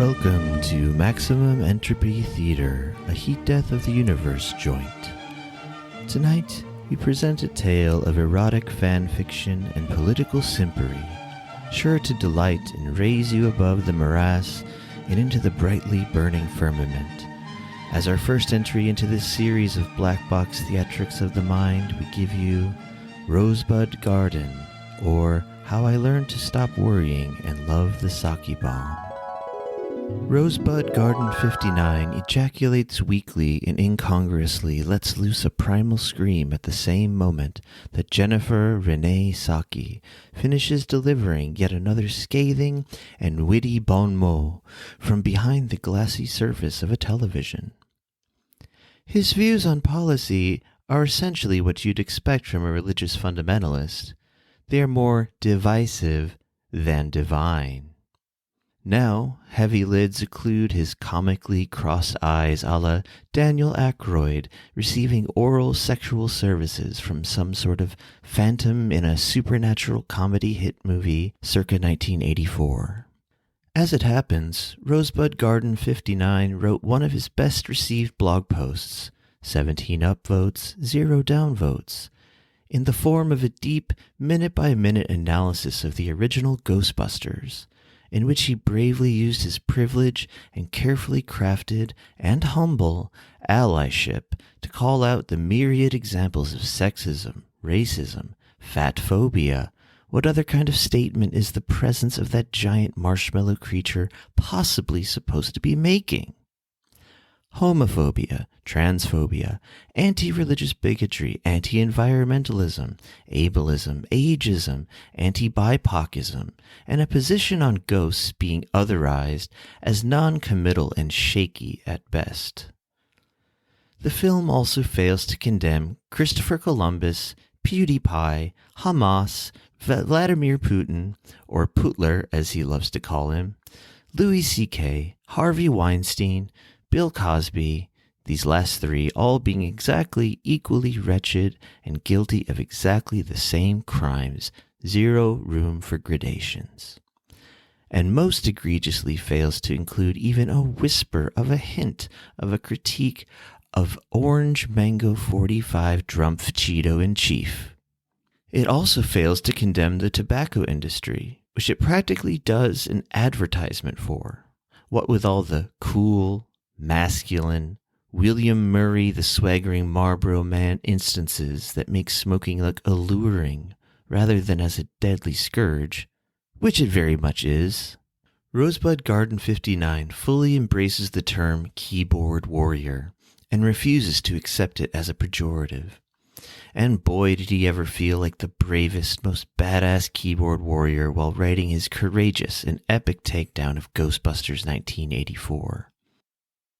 Welcome to Maximum Entropy Theater, a heat death of the universe joint. Tonight, we present a tale of erotic fan fiction and political simpery, sure to delight and raise you above the morass and into the brightly burning firmament. As our first entry into this series of black box theatrics of the mind, we give you Rosebud Garden, or How I Learned to Stop Worrying and Love the Sake Bomb. RoseBudGarden59 ejaculates weakly and incongruously lets loose a primal scream at the same moment that Jennifer Renee Saki finishes delivering yet another scathing and witty bon mot from behind the glassy surface of a television. His views on policy are essentially what you'd expect from a religious fundamentalist. They are more divisive than divine. Now, heavy lids occlude his comically crossed eyes a la Daniel Aykroyd receiving oral sexual services from some sort of phantom in a supernatural comedy hit movie circa 1984. As it happens, RoseBudGarden59 wrote one of his best received blog posts, 17 upvotes, 0 downvotes, in the form of a deep, minute-by-minute analysis of the original Ghostbusters, in which he bravely used his privilege and carefully crafted and humble allyship to call out the myriad examples of sexism, racism, fat phobia. What other kind of statement is the presence of that giant marshmallow creature possibly supposed to be making? Homophobia, transphobia, anti-religious bigotry, anti-environmentalism, ableism, ageism, anti-BIPOCism, and a position on ghosts being otherized as non-committal and shaky at best. The film also fails to condemn Christopher Columbus, PewDiePie, Hamas, Vladimir Putin, or Putler as he loves to call him, Louis C.K., Harvey Weinstein, Bill Cosby, these last three all being exactly equally wretched and guilty of exactly the same crimes, zero room for gradations. And most egregiously fails to include even a whisper of a hint of a critique of Orange Mango 45 Drumpf Cheeto in Chief. It also fails to condemn the tobacco industry, which it practically does an advertisement for, what with all the cool, masculine, William Murray the swaggering Marlboro Man instances that make smoking look alluring rather than as a deadly scourge, which it very much is. RoseBudGarden59 fully embraces the term keyboard warrior and refuses to accept it as a pejorative. And boy, did he ever feel like the bravest, most badass keyboard warrior while writing his courageous and epic takedown of Ghostbusters 1984.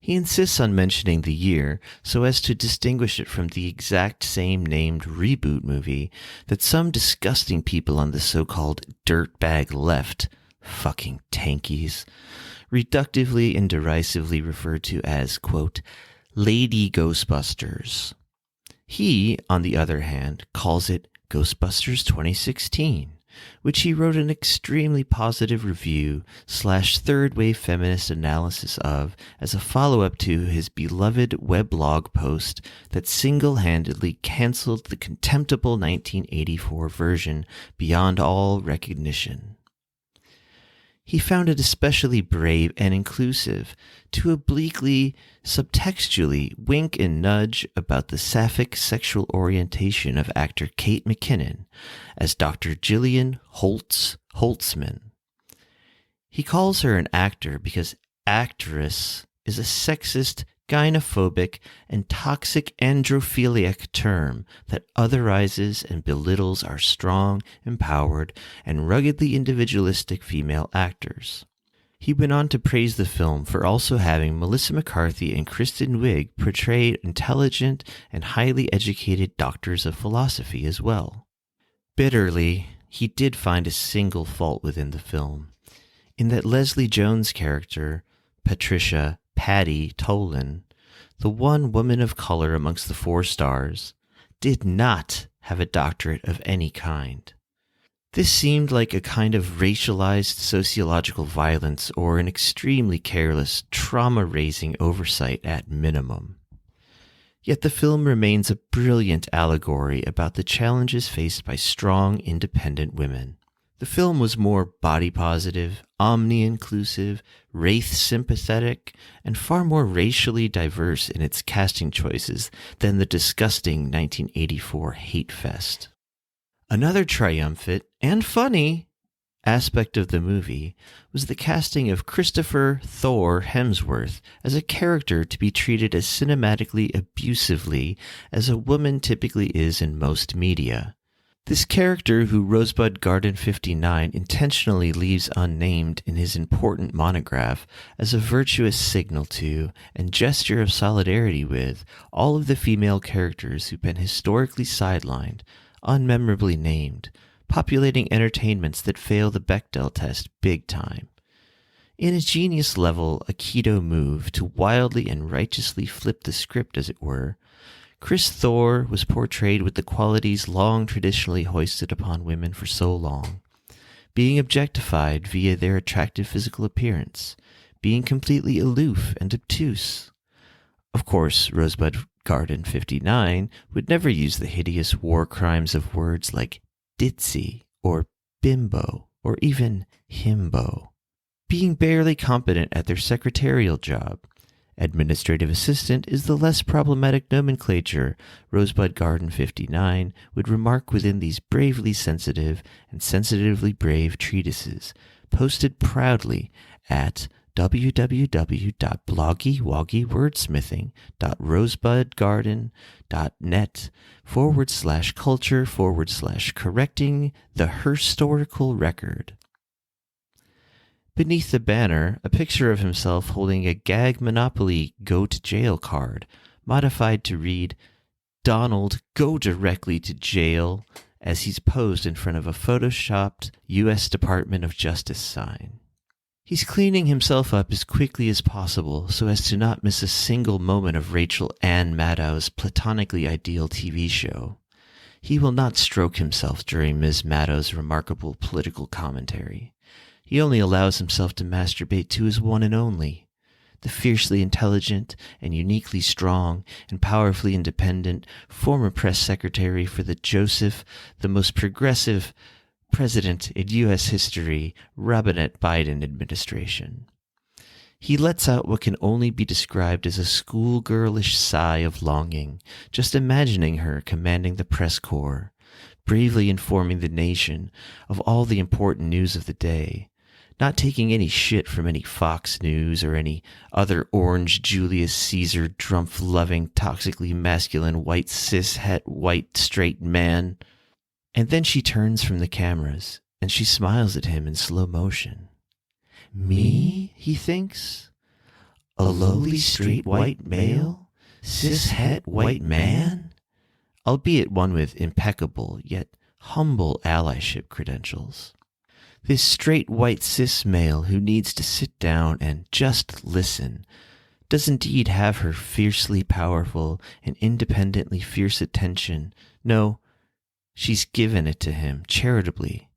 He insists on mentioning the year so as to distinguish it from the exact same named reboot movie that some disgusting people on the so-called dirtbag left, fucking tankies, reductively and derisively referred to as, quote, Lady Ghostbusters. He, on the other hand, calls it Ghostbusters 2016, which he wrote an extremely positive review / third-wave feminist analysis of as a follow-up to his beloved weblog post that single-handedly canceled the contemptible 1984 version beyond all recognition. He found it especially brave and inclusive to obliquely, subtextually wink and nudge about the sapphic sexual orientation of actor Kate McKinnon as Dr. Gillian Holtzman. He calls her an actor because actress is a sexist, gynophobic, and toxic androphiliac term that otherizes and belittles our strong, empowered, and ruggedly individualistic female actors. He went on to praise the film for also having Melissa McCarthy and Kristen Wiig portray intelligent and highly educated doctors of philosophy as well. Bitterly, he did find a single fault within the film, in that Leslie Jones' character, Patricia Patty Tolan, the one woman of color amongst the 4 stars, did not have a doctorate of any kind. This seemed like a kind of racialized sociological violence or an extremely careless, trauma-raising oversight at minimum. Yet the film remains a brilliant allegory about the challenges faced by strong, independent women. The film was more body-positive, omni-inclusive, race-sympathetic, and far more racially diverse in its casting choices than the disgusting 1984 hate fest. Another triumphant and funny aspect of the movie was the casting of Christopher Thor Hemsworth as a character to be treated as cinematically abusively as a woman typically is in most media. This character, who RoseBudGarden59 intentionally leaves unnamed in his important monograph as a virtuous signal to and gesture of solidarity with all of the female characters who've been historically sidelined, unmemorably named, populating entertainments that fail the Bechdel test big time. In a genius level Aikido move to wildly and righteously flip the script, as it were, Chris Thor was portrayed with the qualities long traditionally hoisted upon women for so long: being objectified via their attractive physical appearance, being completely aloof and obtuse. Of course, RoseBudGarden59 would never use the hideous war crimes of words like ditzy or bimbo or even himbo. Being barely competent at their secretarial job, administrative assistant is the less problematic nomenclature RoseBudGarden59 would remark within these bravely sensitive and sensitively brave treatises, posted proudly at www.bloggywoggywwordsmithing.rosebudgarden.net/culture/correcting the historical record. Beneath the banner, a picture of himself holding a gag Monopoly Go to Jail card, modified to read, "Donald, go directly to jail," as he's posed in front of a photoshopped U.S. Department of Justice sign. He's cleaning himself up as quickly as possible so as to not miss a single moment of Rachel Ann Maddow's platonically ideal TV show. He will not stroke himself during Ms. Maddow's remarkable political commentary. He only allows himself to masturbate to his one and only, the fiercely intelligent and uniquely strong and powerfully independent former press secretary for the most progressive president in U.S. history, Robinette Biden administration. He lets out what can only be described as a schoolgirlish sigh of longing, just imagining her commanding the press corps, bravely informing the nation of all the important news of the day, not taking any shit from any Fox News or any other orange Julius Caesar drumpf-loving, toxically masculine, white cis-het, white straight man. And then she turns from the cameras, and she smiles at him in slow motion. Me, he thinks? A lowly straight white male? Cis-het white man? Albeit one with impeccable, yet humble allyship credentials. This straight white cis male who needs to sit down and just listen does indeed have her fiercely powerful and independently fierce attention. No, she's given it to him charitably.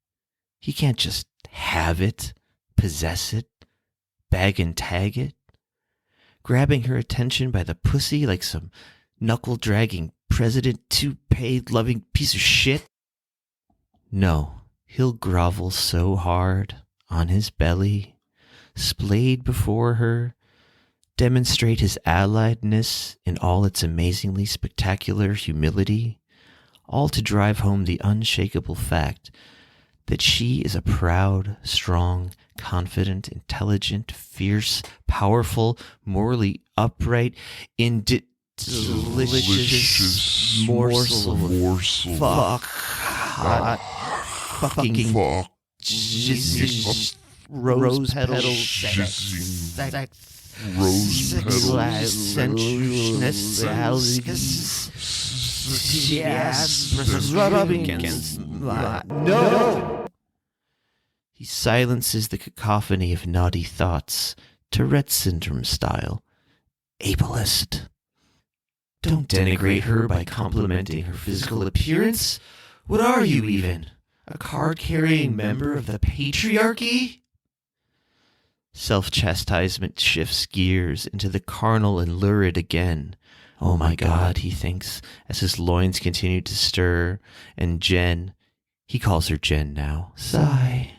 He can't just have it, possess it, bag and tag it. Grabbing her attention by the pussy like some knuckle-dragging president toupee-loving piece of shit. No, he'll grovel so hard, on his belly, splayed before her, demonstrate his alliedness in all its amazingly spectacular humility, all to drive home the unshakable fact that she is a proud, strong, confident, intelligent, fierce, powerful, morally upright, delicious morsel of fuck, hot, fucking jizzing, rose petals, sex, sensualness, yes, rubbing against no. He silences the cacophony of naughty thoughts, Tourette syndrome style. Ableist. Don't denigrate her by complimenting her physical appearance. What are you even? A card-carrying member of the patriarchy? Self-chastisement shifts gears into the carnal and lurid again. Oh my God, he thinks, as his loins continue to stir, and Jen, he calls her Jen now, sigh,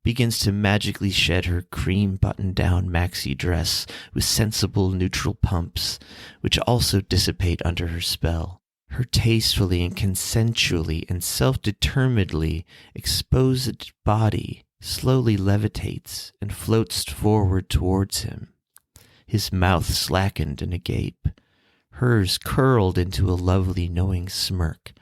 begins to magically shed her cream button-down maxi dress with sensible neutral pumps, which also dissipate under her spell. Her tastefully and consensually and self-determinedly exposed body slowly levitates and floats forward towards him, his mouth slackened in a gape, hers curled into a lovely knowing smirk,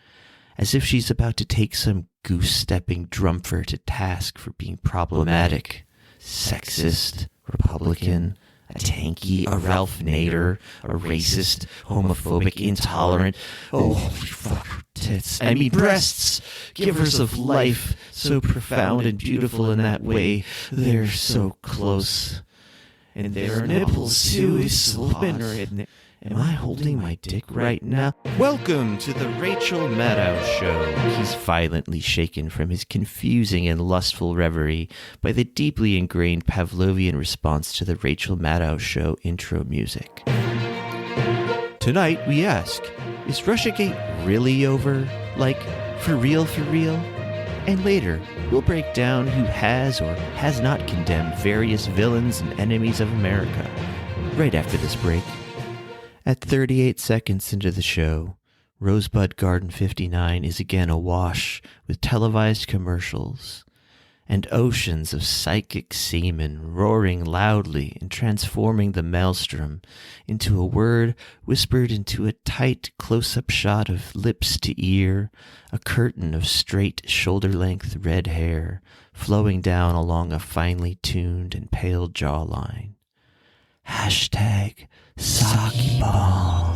as if she's about to take some goose-stepping drumpfer to task for being problematic, sexist, Republican, a tanky, a Ralph Nader, a racist, homophobic, intolerant, oh, fuck, tits, I mean breasts, givers of life, so profound and beautiful in that way, they're so close. And their nipples too, is slipping her in there. Am I holding my dick right now? Welcome to the Rachel Maddow Show. He's violently shaken from his confusing and lustful reverie by the deeply ingrained Pavlovian response to the Rachel Maddow Show intro music. Tonight we ask, is Russiagate really over? Like, for real, for real? And later, we'll break down who has or has not condemned various villains and enemies of America. Right after this break. At 38 seconds into the show, RoseBudGarden59 is again awash with televised commercials and oceans of psychic semen roaring loudly and transforming the maelstrom into a word whispered into a tight close-up shot of lips to ear, a curtain of straight shoulder-length red hair flowing down along a finely tuned and pale jawline. Hashtag Sake Bomb.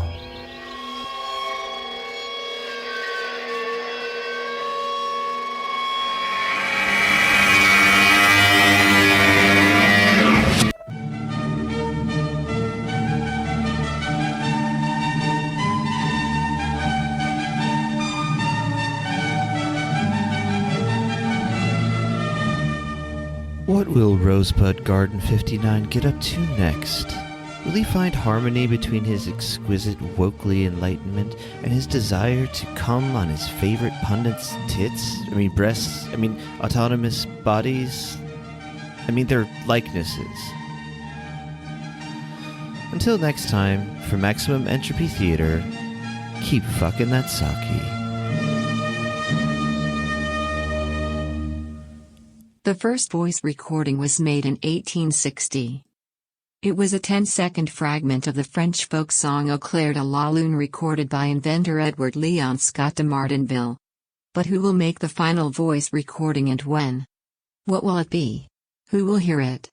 What will RoseBudGarden59 get up to next? Will he find harmony between his exquisite wokely enlightenment and his desire to come on his favorite pundits' tits? Breasts? Autonomous bodies? Their likenesses. Until next time, for Maximum Entropy Theater, keep fucking that sake. The first voice recording was made in 1860. It was a 10-second fragment of the French folk song Au clair de la lune recorded by inventor Edward Leon Scott de Martinville. But who will make the final voice recording and when? What will it be? Who will hear it?